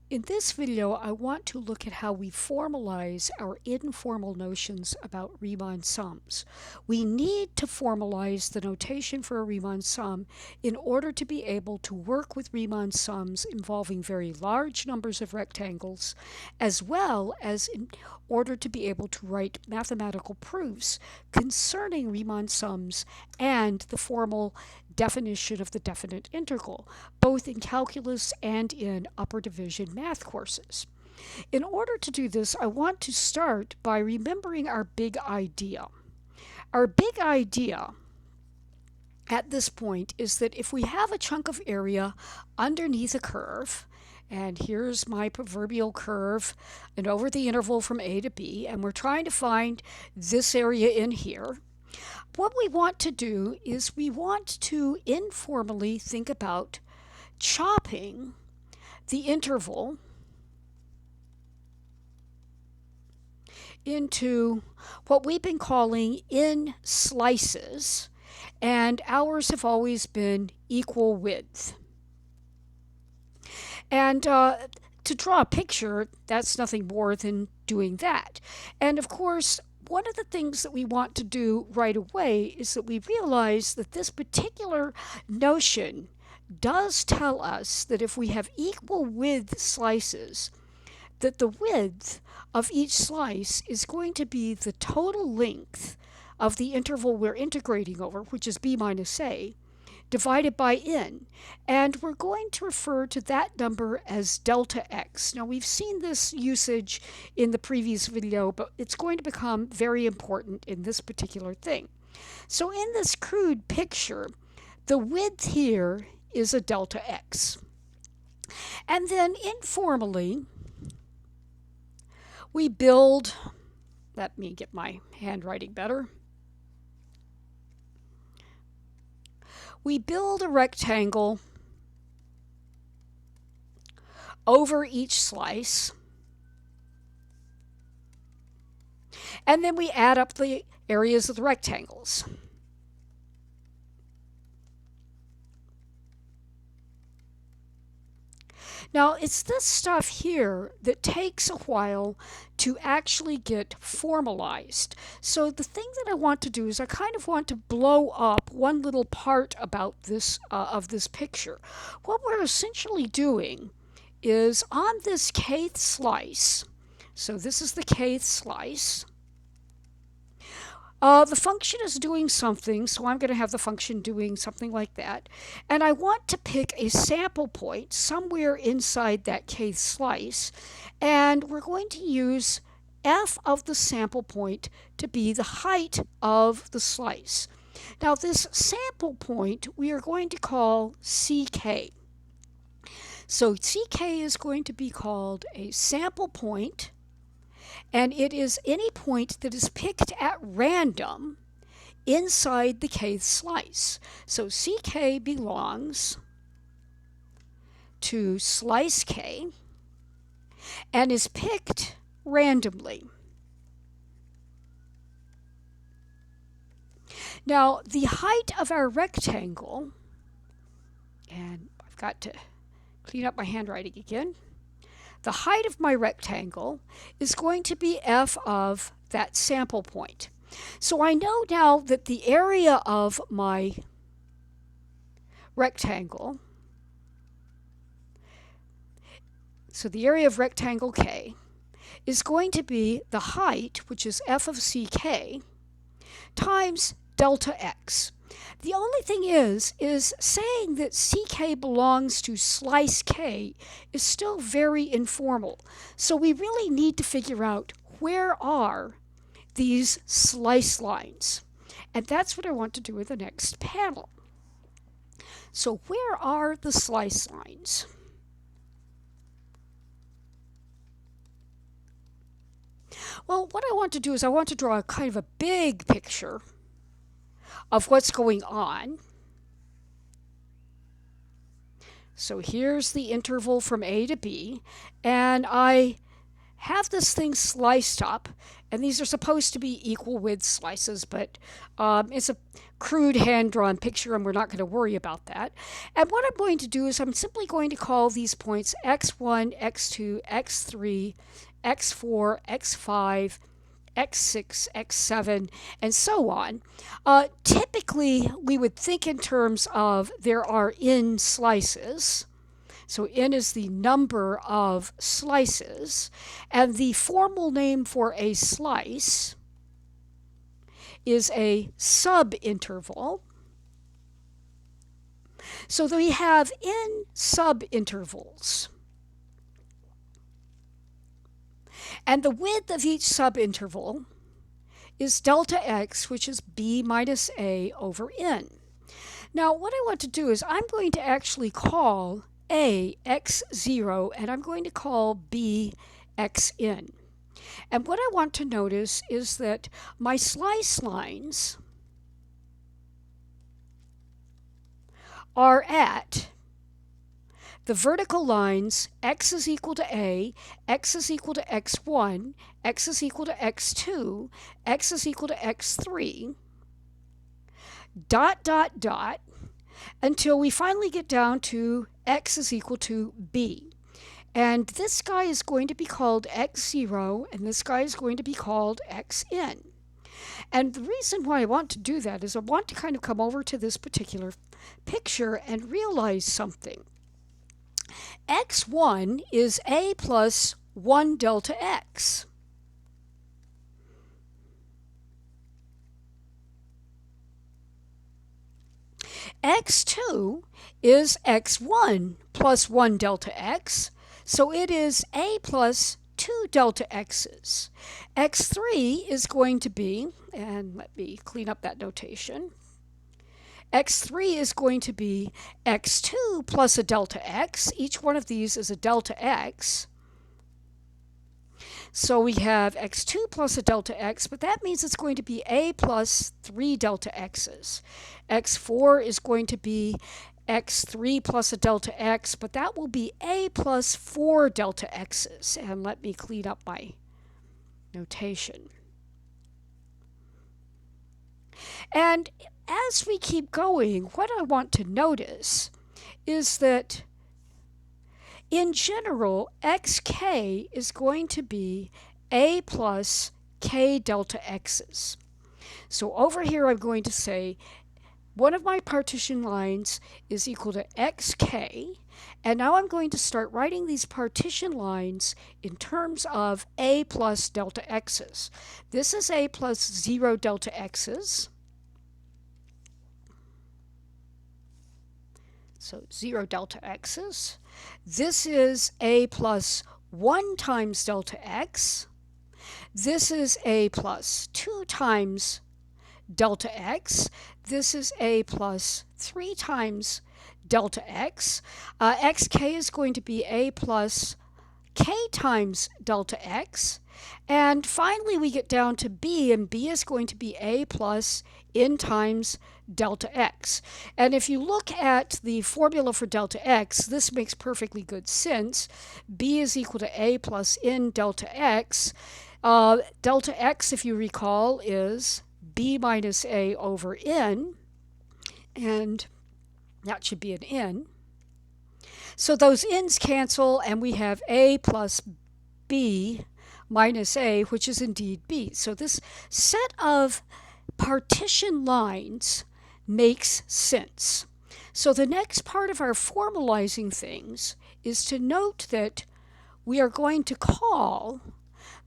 In this video, I want to look at how we formalize our informal notions about Riemann sums. We need to formalize the notation for a Riemann sum in order to be able to work with Riemann sums involving very large numbers of rectangles, as well as in order to be able to write mathematical proofs concerning Riemann sums and the formal definition of the definite integral, both in calculus and in upper division math courses. In order to do this, I want to start by remembering our big idea. Our big idea at this point is that if we have a chunk of area underneath a curve, and here's my proverbial curve, and over the interval from A to B, and we're trying to find this area in here, what we want to do is we want to informally think about chopping the interval into what we've been calling in slices, and ours have always been equal width. And to draw a picture, that's nothing more than doing that. And of course, one of the things that we want to do right away is that we realize that this particular notion does tell us that if we have equal width slices, that the width of each slice is going to be the total length of the interval we're integrating over, which is b minus a, divided by n, and we're going to refer to that number as delta x. Now, we've seen this usage in the previous video, but it's going to become very important in this particular thing. So in this crude picture, the width here is a delta x. And then informally, we build, let me get my handwriting better. We build a rectangle over each slice, and then we add up the areas of the rectangles. Now, it's this stuff here that takes a while to actually get formalized. So the thing that I want to do is I kind of want to blow up one little part about this of this picture. What we're essentially doing is on this kth slice, so this is the kth slice, the function is doing something, so I'm going to have the function doing something like that. And I want to pick a sample point somewhere inside that kth slice, and we're going to use f of the sample point to be the height of the slice. Now, this sample point we are going to call ck. So ck is going to be called a sample point, and it is any point that is picked at random inside the kth slice. So ck belongs to slice k and is picked randomly. Now, the height of our rectangle, and I've got to clean up my handwriting again. The height of my rectangle is going to be f of that sample point. So I know now that the area of my rectangle, so the area of rectangle k, is going to be the height, which is f of ck, times delta x. The only thing is saying that ck belongs to slice k is still very informal. So we really need to figure out where are these slice lines. And that's what I want to do with the next panel. So where are the slice lines? Well, what I want to do is I want to draw a kind of a big picture of what's going on. So here's the interval from A to B, and I have this thing sliced up, and these are supposed to be equal width slices, but it's a crude hand-drawn picture, and we're not going to worry about that. And what I'm going to do is I'm simply going to call these points x1, x2, x3, x4, x5, x6, x7, and so on. Typically, we would think in terms of there are n slices. So n is the number of slices. And the formal name for a slice is a subinterval. So that we have n subintervals. And the width of each subinterval is delta x, which is b minus a over n. Now, what I want to do is I'm going to actually call a x0, and I'm going to call b xn. And what I want to notice is that my slice lines are at the vertical lines x is equal to a, x is equal to x1, x is equal to x2, x is equal to x3, dot, dot, dot, until we finally get down to x is equal to b. And this guy is going to be called x0, and this guy is going to be called xn. And the reason why I want to do that is I want to kind of come over to this particular picture and realize something. x1 is a plus 1 delta x. x2 is x1 plus 1 delta x, so it is a plus 2 delta x's. x3 is going to be, and let me clean up that notation, x3 is going to be x2 plus a delta x. Each one of these is a delta x. So we have x2 plus a delta x, but that means it's going to be a plus 3 delta x's. x4 is going to be x3 plus a delta x, but that will be a plus 4 delta x's. And let me clean up my notation. And as we keep going, what I want to notice is that in general, xk is going to be a plus k delta x's. So over here I'm going to say one of my partition lines is equal to xk, and now I'm going to start writing these partition lines in terms of a plus delta x's. This is a plus 0 delta x's. So 0 delta x's. This is a plus 1 times delta x. This is a plus 2 times delta x. This is a plus 3 times delta x. xk is going to be a plus k times delta x. And finally we get down to b, and b is going to be a plus n times delta x. And if you look at the formula for delta x, this makes perfectly good sense. B is equal to a plus n delta x. Delta x, if you recall, is b minus a over n, and that should be an n. So those n's cancel, and we have a plus b minus a, which is indeed b. So this set of partition lines makes sense. So the next part of our formalizing things is to note that we are going to call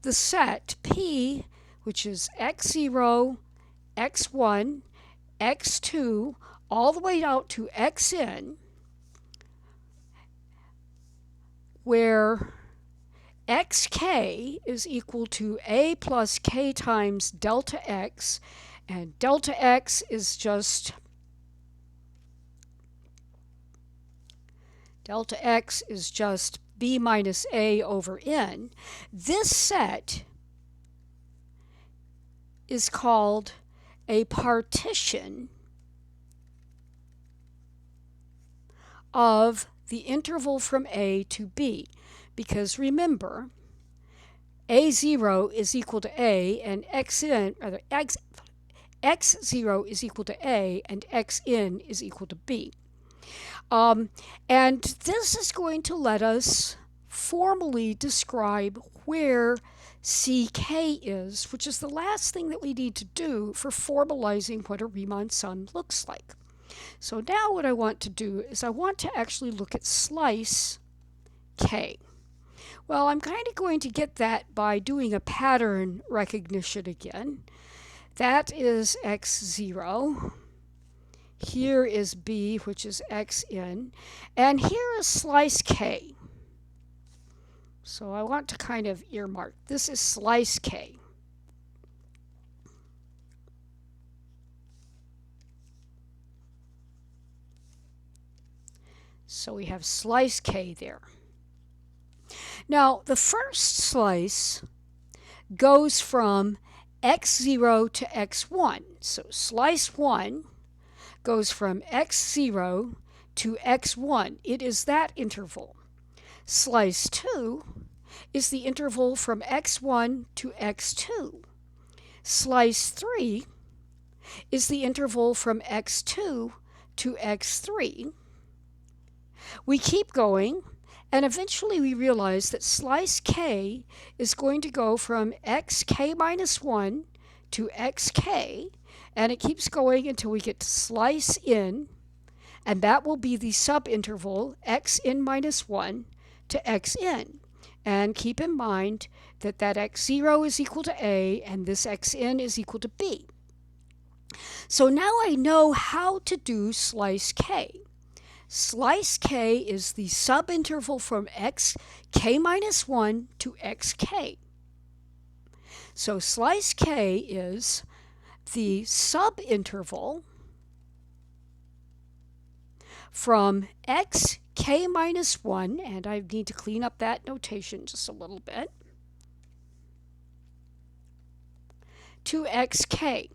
the set P, which is x0, x1, x2, all the way out to xn, where xk is equal to a plus k times delta x, and delta x is just b minus a over n. This set is called a partition of the interval from a to b, because remember, a0 is equal to a, and x0 is equal to a, and xn is equal to b. And this is going to let us formally describe where ck is, which is the last thing that we need to do for formalizing what a Riemann sum looks like. So now what I want to do is I want to actually look at slice k. Well, I'm kind of going to get that by doing a pattern recognition again. That is x0. Here is b, which is xn. And here is slice k. So I want to kind of earmark. This is slice k. So we have slice k there. Now, the first slice goes from x0 to x1. So slice 1 goes from x0 to x1. It is that interval. Slice 2 is the interval from x1 to x2. Slice 3 is the interval from x2 to x3. We keep going, and eventually we realize that slice k is going to go from xk minus 1 to xk, and it keeps going until we get to slice n, and that will be the subinterval xn minus 1 to xn. And keep in mind that x0 is equal to a, and this xn is equal to b. So now I know how to do slice k. Slice k is the subinterval from xk minus 1 to xk. So slice k is the subinterval from xk minus 1, and I need to clean up that notation just a little bit, to xk.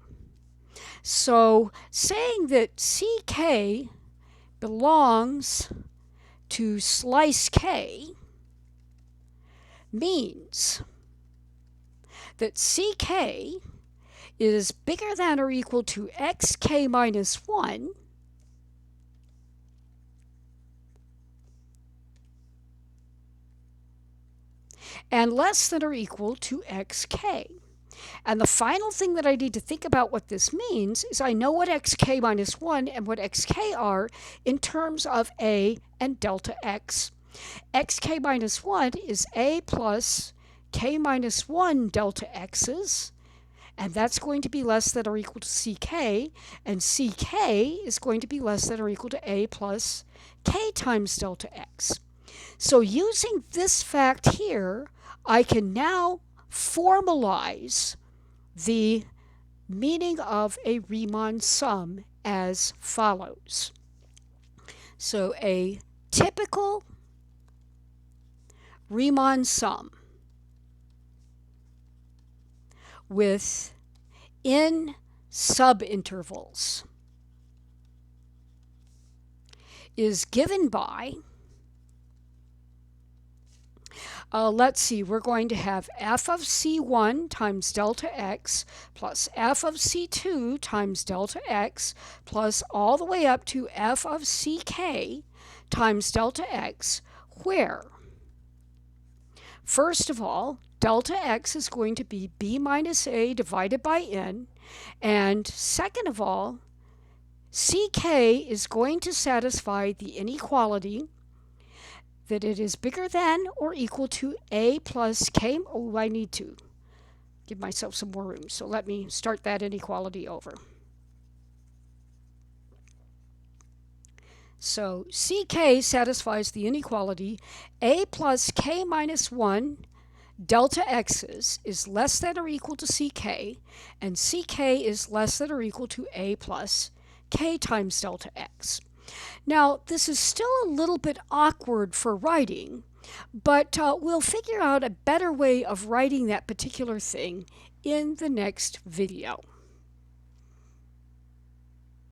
So saying that ck belongs to slice k means that ck is bigger than or equal to xk minus 1 and less than or equal to xk. And the final thing that I need to think about what this means is I know what xk minus 1 and what xk are in terms of a and delta x. Xk minus 1 is a plus k minus 1 delta x's, and that's going to be less than or equal to ck, and ck is going to be less than or equal to a plus k times delta x. So using this fact here, I can now formalize the meaning of a Riemann sum as follows. So a typical Riemann sum with n subintervals is given by, let's see, we're going to have f of c1 times delta x plus f of c2 times delta x plus all the way up to f of ck times delta x, where, first of all, delta x is going to be b minus a divided by n, and second of all, ck is going to satisfy the inequality that it is bigger than or equal to a plus k. Oh, I need to give myself some more room, so let me start that inequality over. So ck satisfies the inequality a plus k minus 1 delta x's is less than or equal to ck, and ck is less than or equal to a plus k times delta x. Now, this is still a little bit awkward for writing, but we'll figure out a better way of writing that particular thing in the next video.